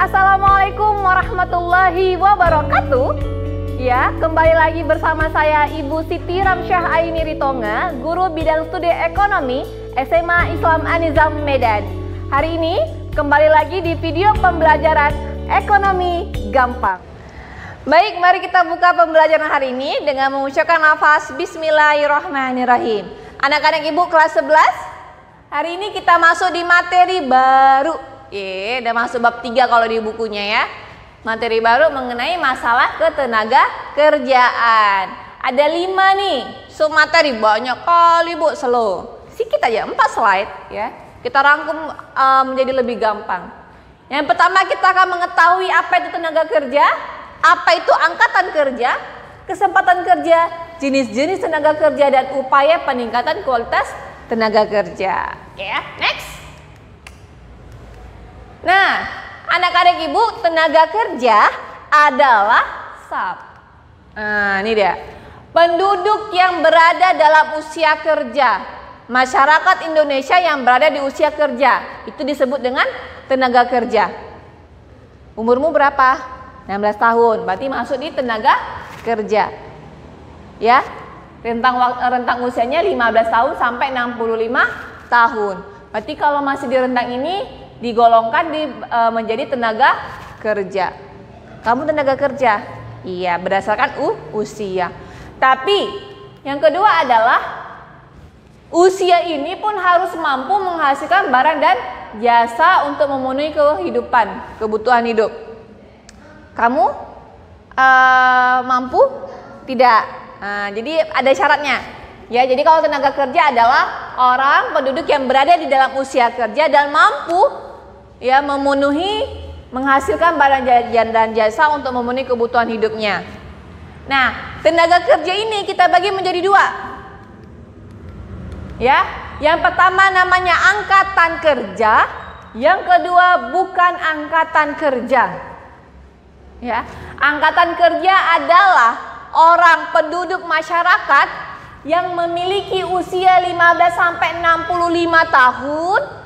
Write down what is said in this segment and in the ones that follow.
Assalamualaikum warahmatullahi wabarakatuh. Ya, kembali lagi bersama saya Ibu Siti Ramsyah Aini Ritonga, guru bidang studi ekonomi SMA Islam An-Nizam Medan. Hari ini kembali lagi di video pembelajaran ekonomi gampang. Baik, mari kita buka pembelajaran hari ini dengan mengucapkan lafaz Bismillahirrahmanirrahim. Anak-anak Ibu kelas 11, hari ini kita masuk di materi baru. Udah masuk bab 3 kalau di bukunya ya. Materi baru mengenai masalah ketenaga kerjaan. Ada 5 nih. So materi banyak kali Bu, slow. Sikit aja, 4 slide ya. Kita rangkum menjadi lebih gampang. Yang pertama kita akan mengetahui apa itu tenaga kerja, apa itu angkatan kerja, kesempatan kerja, jenis-jenis tenaga kerja dan upaya peningkatan kualitas tenaga kerja. Oke ya, next. Nah, anak-anak Ibu, tenaga kerja adalah ini dia. Penduduk yang berada dalam usia kerja. Masyarakat Indonesia yang berada di usia kerja. Itu disebut dengan tenaga kerja. Umurmu berapa? 16 tahun. Berarti masuk di tenaga kerja. Ya. Rentang usianya 15 tahun sampai 65 tahun. Berarti kalau masih di rentang ini digolongkan menjadi tenaga kerja. Kamu tenaga kerja? Iya, berdasarkan usia. Tapi yang kedua adalah usia ini pun harus mampu menghasilkan barang dan jasa untuk memenuhi kehidupan, kebutuhan hidup. Kamu mampu? Tidak. Jadi ada syaratnya. Ya, jadi kalau tenaga kerja adalah orang penduduk yang berada di dalam usia kerja dan mampu ya memenuhi, menghasilkan barang dan jasa untuk memenuhi kebutuhan hidupnya. Nah, tenaga kerja ini kita bagi menjadi 2. Ya, yang pertama namanya angkatan kerja, yang kedua bukan angkatan kerja. Ya, angkatan kerja adalah orang penduduk masyarakat yang memiliki usia 15 sampai 65 tahun.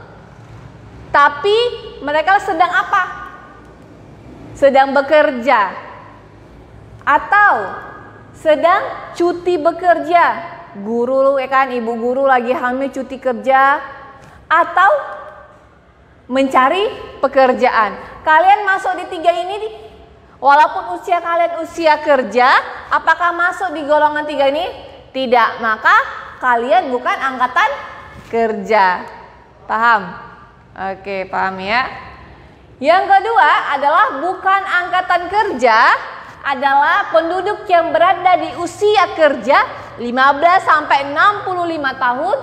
Tapi mereka sedang apa? Sedang bekerja. Atau sedang cuti bekerja. Guru ya kan, ibu guru lagi hamil cuti kerja. Atau mencari pekerjaan. Kalian masuk di 3 ini, walaupun usia kalian usia kerja, apakah masuk di golongan 3 ini? Tidak, maka kalian bukan angkatan kerja. Paham? Oke, paham ya. Yang kedua adalah bukan angkatan kerja, adalah penduduk yang berada di usia kerja 15 sampai 65 tahun.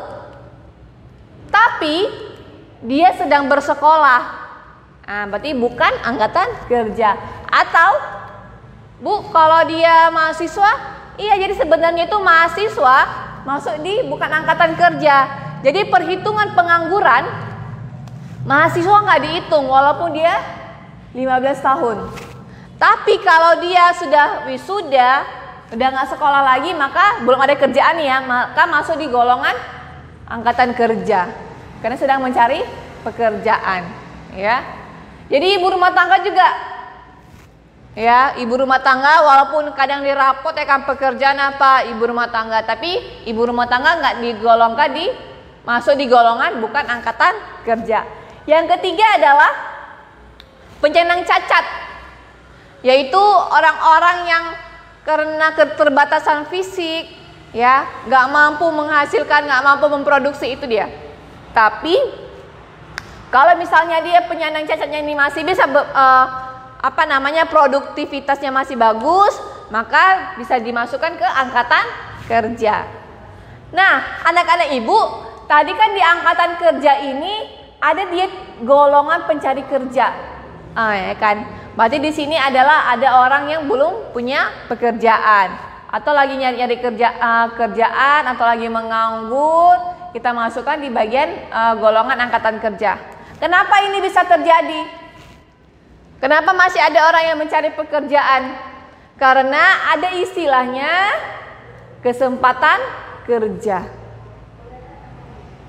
Tapi dia sedang bersekolah. Berarti bukan angkatan kerja. Atau Bu, kalau dia mahasiswa, iya jadi sebenarnya itu mahasiswa masuk di bukan angkatan kerja. Jadi perhitungan pengangguran mahasiswa nggak dihitung walaupun dia 15 tahun. Tapi kalau dia sudah wisuda, udah nggak sekolah lagi, maka belum ada kerjaan ya, maka masuk di golongan angkatan kerja. Karena sedang mencari pekerjaan, ya. Jadi ibu rumah tangga juga, ya, ibu rumah tangga walaupun kadang dirapot ya kan pekerjaan apa ibu rumah tangga, tapi ibu rumah tangga nggak digolongkan masuk di golongan bukan angkatan kerja. Yang ketiga adalah penyandang cacat, yaitu orang-orang yang karena keterbatasan fisik, ya, nggak mampu menghasilkan, nggak mampu memproduksi, itu dia. Tapi kalau misalnya dia penyandang cacatnya ini masih bisa produktivitasnya masih bagus, maka bisa dimasukkan ke angkatan kerja. Nah, anak-anak Ibu, tadi kan di angkatan kerja ini ada dia golongan pencari kerja, ya kan? Berarti di sini adalah ada orang yang belum punya pekerjaan atau lagi nyari kerjaan atau lagi menganggur, kita masukkan di bagian golongan angkatan kerja. Kenapa ini bisa terjadi? Kenapa masih ada orang yang mencari pekerjaan? Karena ada istilahnya kesempatan kerja.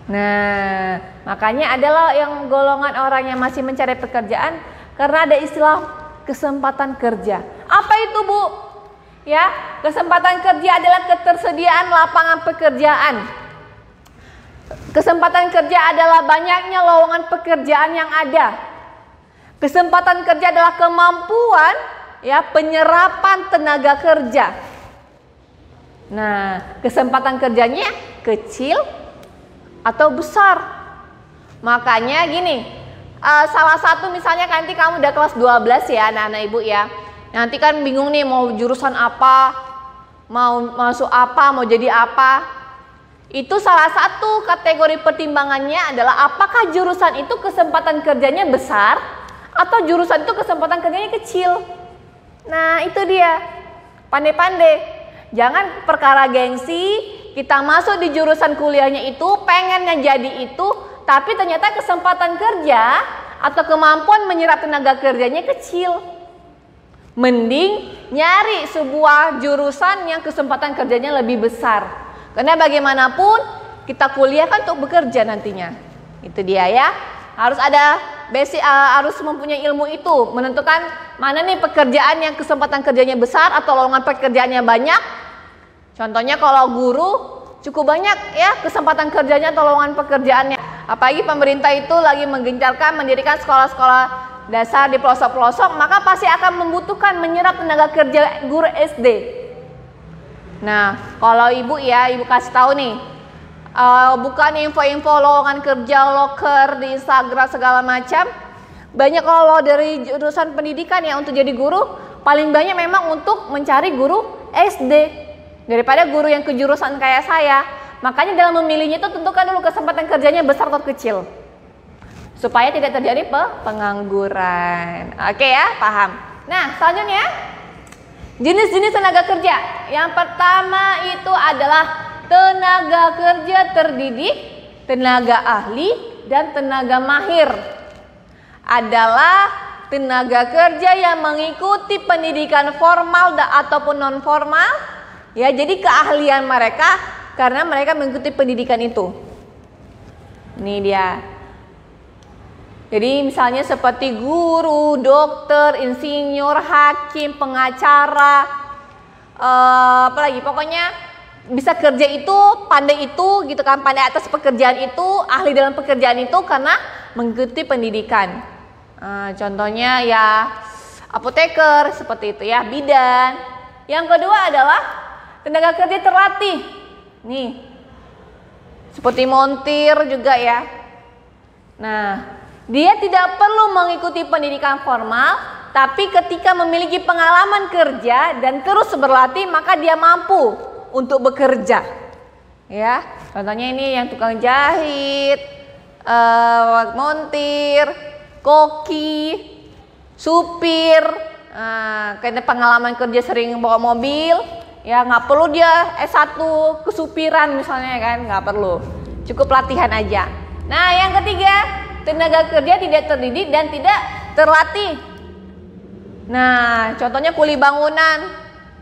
Nah, makanya adalah yang golongan orang yang masih mencari pekerjaan Karena ada istilah kesempatan kerja. Apa itu, Bu? Ya, kesempatan kerja adalah ketersediaan lapangan pekerjaan. Kesempatan kerja adalah banyaknya lowongan pekerjaan yang ada. Kesempatan kerja adalah kemampuan ya penyerapan tenaga kerja. Nah, kesempatan kerjanya kecil atau besar. Makanya gini, salah satu misalnya nanti kamu udah kelas 12 ya anak-anak ibu ya. Nanti kan bingung nih mau jurusan apa, mau masuk apa, mau jadi apa. Itu salah satu kategori pertimbangannya adalah apakah jurusan itu kesempatan kerjanya besar atau jurusan itu kesempatan kerjanya kecil. Nah itu dia, pandai-pandai. Jangan perkara gengsi, kita masuk di jurusan kuliahnya itu, pengennya jadi itu, tapi ternyata kesempatan kerja atau kemampuan menyerap tenaga kerjanya kecil. Mending nyari sebuah jurusan yang kesempatan kerjanya lebih besar. Karena bagaimanapun kita kuliah kan untuk bekerja nantinya. Itu dia ya. Harus ada basic, harus mempunyai ilmu itu, menentukan mana nih pekerjaan yang kesempatan kerjanya besar atau lowongan pekerjaannya banyak. Contohnya kalau guru cukup banyak ya kesempatan kerjanya atau lowongan pekerjaannya. Apalagi pemerintah itu lagi menggencarkan mendirikan sekolah-sekolah dasar di pelosok-pelosok, maka pasti akan membutuhkan menyerap tenaga kerja guru SD. Nah, kalau ibu ya, ibu kasih tahu nih, bukan info-info lowongan kerja loker di Instagram segala macam. Banyak kalau dari jurusan pendidikan ya untuk jadi guru, paling banyak memang untuk mencari guru SD daripada guru yang kejurusan kayak saya. Makanya dalam memilihnya itu tentukan dulu kesempatan kerjanya besar atau kecil, supaya tidak terjadi pengangguran. Oke ya, paham. Nah, selanjutnya jenis-jenis tenaga kerja. Yang pertama itu adalah tenaga kerja terdidik, tenaga ahli, dan tenaga mahir. Adalah tenaga kerja yang mengikuti pendidikan formal ataupun non formal. Ya, jadi keahlian mereka karena mereka mengikuti pendidikan itu. Ini dia. Jadi misalnya seperti guru, dokter, insinyur, hakim, pengacara, apalagi pokoknya bisa kerja itu, pandai itu gitu kan, pandai atas pekerjaan itu, ahli dalam pekerjaan itu karena mengikuti pendidikan. Contohnya ya apoteker seperti itu ya, bidan. Yang kedua adalah tenaga kerja terlatih. Nih, seperti montir juga ya. Nah, dia tidak perlu mengikuti pendidikan formal, tapi ketika memiliki pengalaman kerja dan terus berlatih, maka dia mampu untuk bekerja. Ya, contohnya ini yang tukang jahit, montir, koki, supir. Karena pengalaman kerja sering bawa mobil, ya nggak perlu dia S1 kesupiran misalnya kan, nggak perlu. Cukup latihan aja. Nah, yang ketiga, tenaga kerja tidak terdidik dan tidak terlatih. Nah, contohnya kuli bangunan,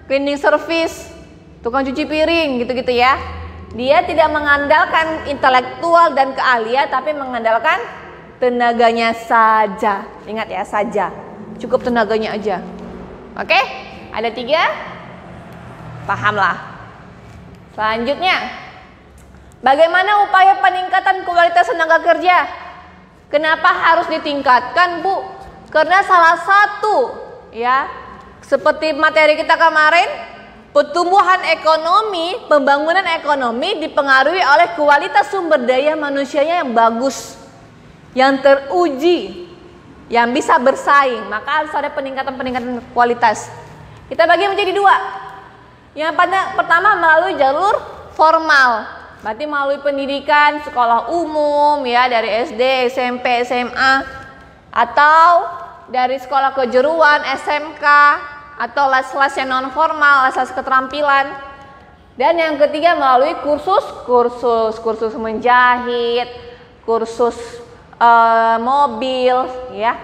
cleaning service, tukang cuci piring, gitu-gitu ya. Dia tidak mengandalkan intelektual dan keahlian, tapi mengandalkan tenaganya saja. Ingat ya, saja. Cukup tenaganya aja. Oke? Ada 3? Pahamlah. Selanjutnya, bagaimana upaya peningkatan kualitas tenaga kerja? Kenapa harus ditingkatkan, Bu? Karena salah satu ya, seperti materi kita kemarin, pertumbuhan ekonomi, pembangunan ekonomi dipengaruhi oleh kualitas sumber daya manusianya yang bagus, yang teruji, yang bisa bersaing. Maka harus ada peningkatan kualitas. Kita bagi menjadi 2. Yang pertama melalui jalur formal, berarti melalui pendidikan sekolah umum ya, dari SD, SMP, SMA, atau dari sekolah kejuruan, SMK, atau les-les yang non formal, les-les keterampilan. Dan yang ketiga melalui kursus menjahit, kursus mobil ya,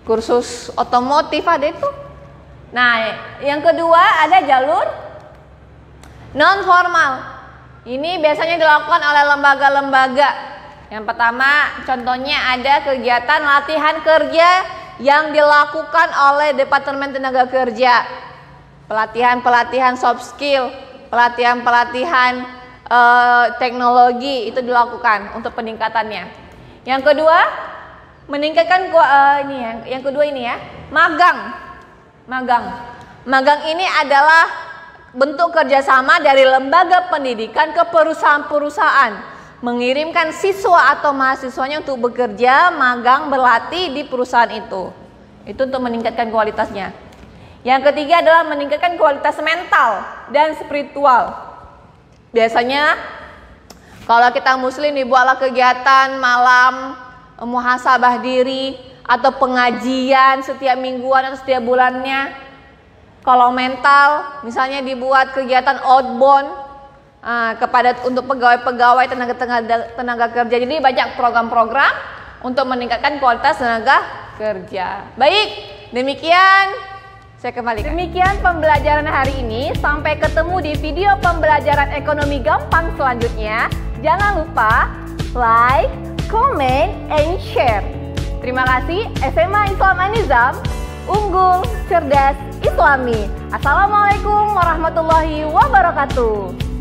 kursus otomotif ada itu. Nah, yang kedua ada jalur non formal. Ini biasanya dilakukan oleh lembaga-lembaga. Yang pertama contohnya ada kegiatan latihan kerja yang dilakukan oleh Departemen Tenaga Kerja. Pelatihan-pelatihan soft skill, pelatihan-pelatihan teknologi itu dilakukan untuk peningkatannya. Yang kedua, meningkatkan yang kedua ini ya, magang. Magang ini adalah bentuk kerjasama dari lembaga pendidikan ke perusahaan-perusahaan, mengirimkan siswa atau mahasiswanya untuk bekerja, magang, berlatih di perusahaan itu. Itu untuk meningkatkan kualitasnya. Yang ketiga adalah meningkatkan kualitas mental dan spiritual. Biasanya kalau kita muslim dibuatlah kegiatan malam muhasabah diri atau pengajian setiap mingguan atau setiap bulannya. Kalau mental misalnya dibuat kegiatan outbound untuk pegawai-pegawai tenaga kerja. Jadi banyak program-program untuk meningkatkan kualitas tenaga kerja. Baik, demikian saya kembalikan. Demikian pembelajaran hari ini. Sampai ketemu di video pembelajaran ekonomi gampang selanjutnya. Jangan lupa like, comment, and share. Terima kasih. SMA Islam An-Nizam, unggul, cerdas, Islami. Assalamualaikum warahmatullahi wabarakatuh.